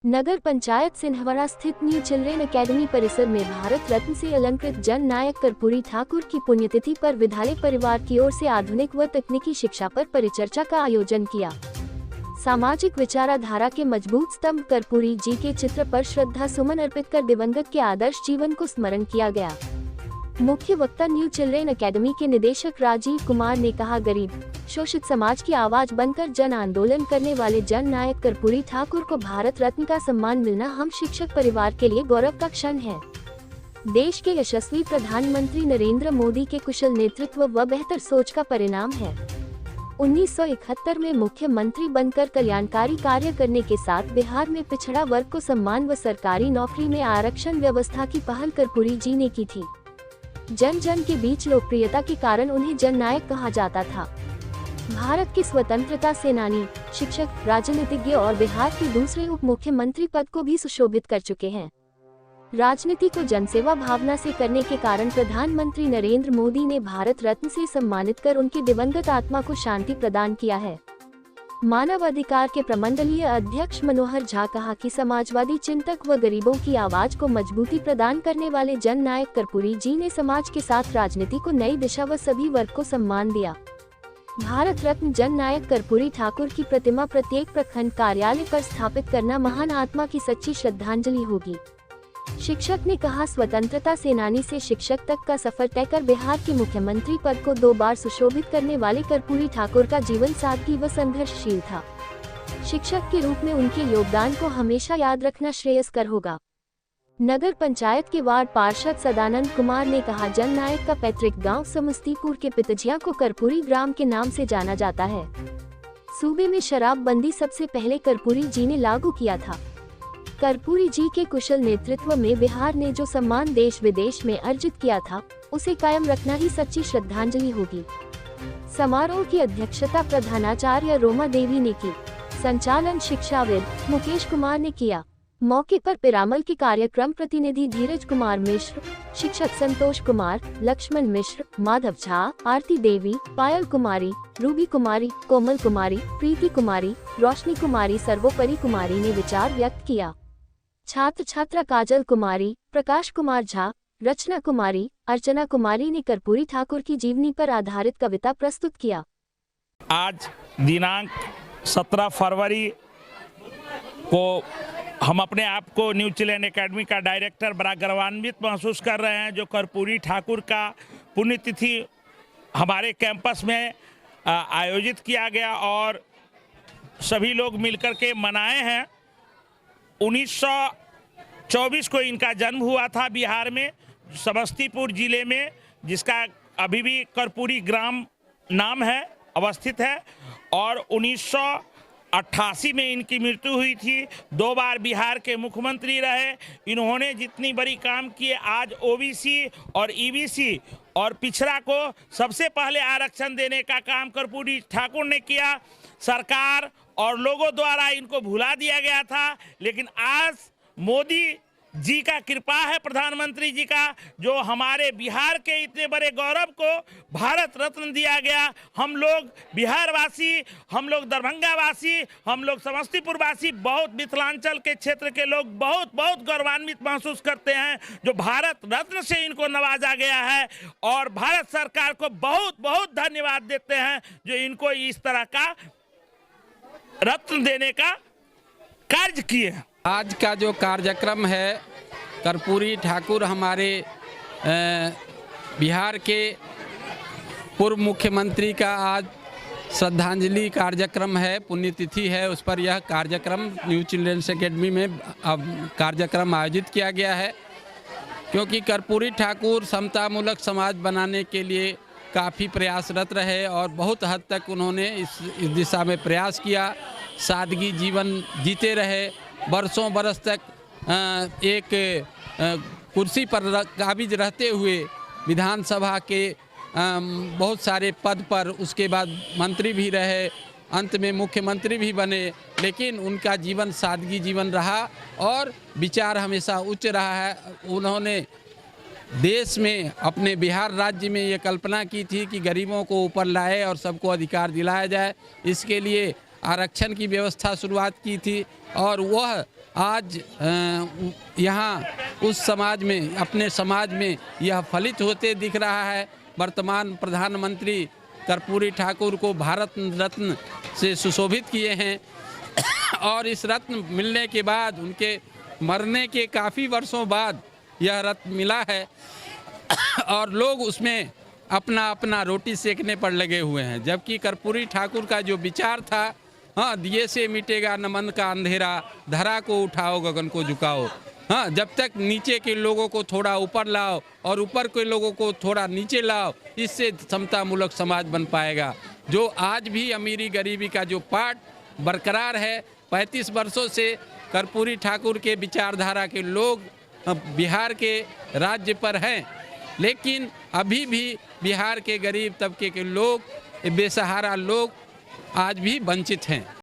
नगर पंचायत सिन्हवाड़ा स्थित new children academy परिसर में भारत रत्न से अलंकृत जन नायक कर्पूरी ठाकुर की पुण्यतिथि पर विद्यालय परिवार की ओर से आधुनिक व तकनीकी शिक्षा पर परिचर्चा का आयोजन किया। सामाजिक विचारधारा के मजबूत स्तंभ कर्पूरी जी के चित्र पर श्रद्धा सुमन अर्पित कर दिवंगत के आदर्श जीवन को स्मरण किया गया। मुख्य वक्ता न्यू चिल्ड्रेन अकेडमी के निदेशक राजीव कुमार ने कहा, गरीब शोषित समाज की आवाज बनकर जन आंदोलन करने वाले जन नायक कर्पूरी ठाकुर को भारत रत्न का सम्मान मिलना हम शिक्षक परिवार के लिए गौरव का क्षण है। देश के यशस्वी प्रधानमंत्री नरेंद्र मोदी के कुशल नेतृत्व व बेहतर सोच का परिणाम है। 1971 में मुख्यमंत्री बनकर कल्याणकारी कार्य करने के साथ बिहार में पिछड़ा वर्ग को सम्मान व सरकारी नौकरी में आरक्षण व्यवस्था की पहल कर्पूरी जी ने की थी। जन जन के बीच लोकप्रियता के कारण उन्हें जन नायक कहा जाता था। भारत के स्वतंत्रता सेनानी, शिक्षक, राजनीतिज्ञ और बिहार के दूसरे उप मुख्यमंत्री पद को भी सुशोभित कर चुके हैं। राजनीति को जनसेवा भावना से करने के कारण प्रधानमंत्री नरेंद्र मोदी ने भारत रत्न से सम्मानित कर उनकी दिवंगत आत्मा को शांति प्रदान किया है। मानव अधिकार के प्रमंडलीय अध्यक्ष मनोहर झा कहा कि समाजवादी चिंतक व गरीबों की आवाज को मजबूती प्रदान करने वाले जन नायक कर्पूरी जी ने समाज के साथ राजनीति को नई दिशा व सभी वर्ग को सम्मान दिया। भारत रत्न जन नायक कर्पूरी ठाकुर की प्रतिमा प्रत्येक प्रखंड कार्यालय पर स्थापित करना महान आत्मा की सच्ची श्रद्धांजलि होगी। शिक्षक ने कहा, स्वतंत्रता सेनानी से शिक्षक तक का सफर तय कर बिहार के मुख्यमंत्री पद को 2 बार सुशोभित करने वाले कर्पूरी ठाकुर का जीवन सादगी व संघर्षशील था। शिक्षक के रूप में उनके योगदान को हमेशा याद रखना श्रेयस्कर होगा। नगर पंचायत के वार्ड पार्षद सदानंद कुमार ने कहा, जन नायक का पैतृक गांव समस्तीपुर के पितजिया को कर्पूरी ग्राम के नाम से जाना जाता है। सूबे में शराबबंदी सबसे पहले कर्पूरी जी ने लागू किया था। कर्पूरी जी के कुशल नेतृत्व में बिहार ने जो सम्मान देश विदेश में अर्जित किया था, उसे कायम रखना ही सच्ची श्रद्धांजलि होगी। समारोह की अध्यक्षता प्रधानाचार्य रोमा देवी ने की। संचालन शिक्षाविद मुकेश कुमार ने किया। मौके पर पिरामल के कार्यक्रम प्रतिनिधि धीरज कुमार मिश्र, शिक्षक संतोष कुमार, लक्ष्मण मिश्र, माधव झा, आरती देवी, पायल कुमारी, रूबी कुमारी, कोमल कुमारी, प्रीति कुमारी, रोशनी कुमारी, सर्वोपरि कुमारी ने विचार व्यक्त किया। छात्र छात्रा काजल कुमारी, प्रकाश कुमार झा, रचना कुमारी, अर्चना कुमारी ने कर्पूरी ठाकुर की जीवनी पर आधारित कविता प्रस्तुत किया। आज दिनांक 17 फरवरी को हम अपने आप को न्यू चिल्ड्रेन अकेडमी का डायरेक्टर बड़ा गौरवान्वित महसूस कर रहे हैं। जो कर्पूरी ठाकुर का पुण्यतिथि हमारे कैंपस में आयोजित किया गया और सभी लोग मिलकर के मनाए हैं। 1924 को इनका जन्म हुआ था बिहार में समस्तीपुर जिले में, जिसका अभी भी कर्पूरी ग्राम नाम है, अवस्थित है। और 1988 में इनकी मृत्यु हुई थी। 2 बार बिहार के मुख्यमंत्री रहे। इन्होंने जितनी बड़ी काम किए, आज ओबीसी और ईबीसी और पिछड़ा को सबसे पहले आरक्षण देने का काम कर्पूरी ठाकुर ने किया। सरकार और लोगों द्वारा इनको भुला दिया गया था, लेकिन आज मोदी जी का कृपा है, प्रधानमंत्री जी का, जो हमारे बिहार के इतने बड़े गौरव को भारत रत्न दिया गया। हम लोग बिहार वासी, हम लोग दरभंगा वासी, हम लोग समस्तीपुर वासी, बहुत मिथिलांचल के क्षेत्र के लोग बहुत बहुत गौरवान्वित महसूस करते हैं जो भारत रत्न से इनको नवाजा गया है। और भारत सरकार को बहुत बहुत धन्यवाद देते हैं जो इनको इस तरह का रत्न देने का कार्य किए। आज का जो कार्यक्रम है, कर्पूरी ठाकुर हमारे बिहार के पूर्व मुख्यमंत्री का आज श्रद्धांजलि कार्यक्रम है, पुण्यतिथि है। उस पर यह कार्यक्रम न्यू चिल्ड्रेन्स अकेडमी में अब कार्यक्रम आयोजित किया गया है, क्योंकि कर्पूरी ठाकुर समतामूलक समाज बनाने के लिए काफ़ी प्रयासरत रहे और बहुत हद तक उन्होंने इस दिशा में प्रयास किया। सादगी जीवन जीते रहे, बरसों बरस तक एक कुर्सी पर काबिज रहते हुए विधानसभा के बहुत सारे पद पर, उसके बाद मंत्री भी रहे, अंत में मुख्यमंत्री भी बने। लेकिन उनका जीवन सादगी जीवन रहा और विचार हमेशा उच्च रहा है। उन्होंने देश में, अपने बिहार राज्य में ये कल्पना की थी कि गरीबों को ऊपर लाए और सबको अधिकार दिलाया जाए। इसके लिए आरक्षण की व्यवस्था शुरुआत की थी और वह आज यहाँ उस समाज में, अपने समाज में यह फलित होते दिख रहा है। वर्तमान प्रधानमंत्री कर्पूरी ठाकुर को भारत रत्न से सुशोभित किए हैं और इस रत्न मिलने के बाद, उनके मरने के काफ़ी वर्षों बाद यह रत्न मिला है और लोग उसमें अपना अपना रोटी सेकने पर लगे हुए हैं। जबकि कर्पूरी ठाकुर का जो विचार था, हाँ, दिए से मिटेगा न मन का अंधेरा, धरा को उठाओ गगन को झुकाओ। हाँ, जब तक नीचे के लोगों को थोड़ा ऊपर लाओ और ऊपर के लोगों को थोड़ा नीचे लाओ, इससे समतामूलक समाज बन पाएगा। जो आज भी अमीरी गरीबी का जो पाठ बरकरार है, 35 वर्षों से कर्पूरी ठाकुर के विचारधारा के लोग बिहार के राज्य पर हैं, लेकिन अभी भी बिहार के गरीब तबके के लोग, बेसहारा लोग आज भी वंचित हैं।